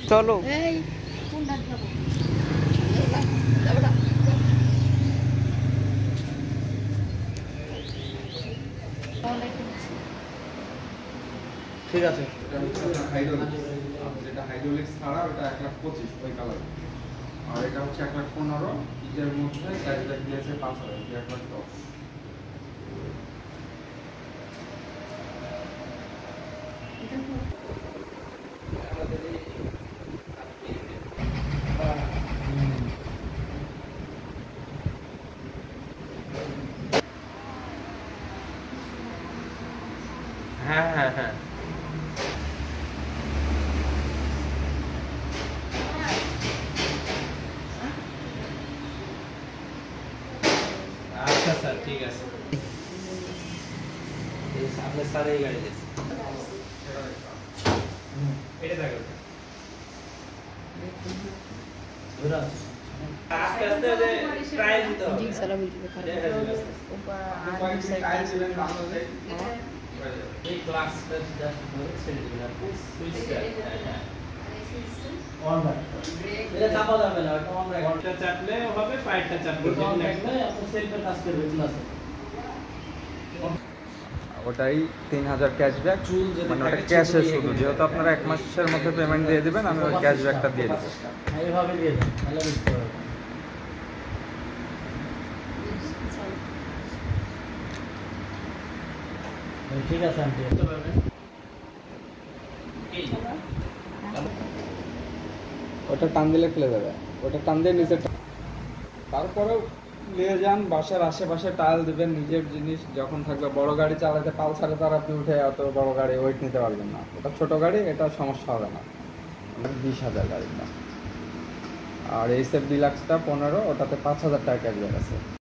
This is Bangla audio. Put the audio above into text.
চলো ঠিক আছে। যেটা হাইড্রোলিক্স ছাড়া ওটা 1,25,000 ওই কালার। আর এটা হচ্ছে 1,15,000 ইটের মধ্যে ক্যাশব্যাক দিয়েছে 5,000 1,10,000। হ্যাঁ হ্যাঁ হ্যাঁ আচ্ছা স্যার ঠিক আছে। আপনার স্যার এই গাড়ি দিয়েছে এটা দেখো আস্তে আস্তে যে ট্রায়াল দিতে হবে। जी सलाम दिखा ऊपर কয়েকদিন টাইম দিবেন তাহলে এই ক্লাসটা জাস্ট ধরে ছেড়ে দিবেন আর সুইচটা হ্যাঁ অন রাখতে এটা চাপা যাবে না, এটা অন রাখতে। এটা চাপলে হবে, পাইপটা চাপলে অন রাখলে আপনি সেলফে কাজ করবে ক্লাসে। ওটাই 3,000 ক্যাশব্যাক, মানে ওটা ক্যাশে শুধু, যেহেতু আপনারা 1 মাসের মধ্যে পেমেন্ট দিয়ে দিবেন, আমি ওই ক্যাশব্যাকটা দিয়ে দেবো। এইভাবে দিয়ে দেন তাহলে বুঝতে পারবেন। ঠিক আছে আন্টি বুঝতে পারবেন। ওটা টান দিলে খুলে যাবে, ওটা টান দিয়ে নিচে তারপরেও নিয়ে যান বাসার আশেপাশে টাইল দিবেন, নিজের জিনিস যখন থাকবে। বড় গাড়ি চালাতে পালসারে তার আপনি উঠে অত বড় গাড়ি ওয়েট নিতে পারবেন না, ওটা ছোট গাড়ি, এটা সমস্যা হবে না। 20,000 গাড়িটা। আর এইসএফ ডিলাক্সটা 15, ওটাতে 5,000 টাকা ক্যাশব্যাক আছে।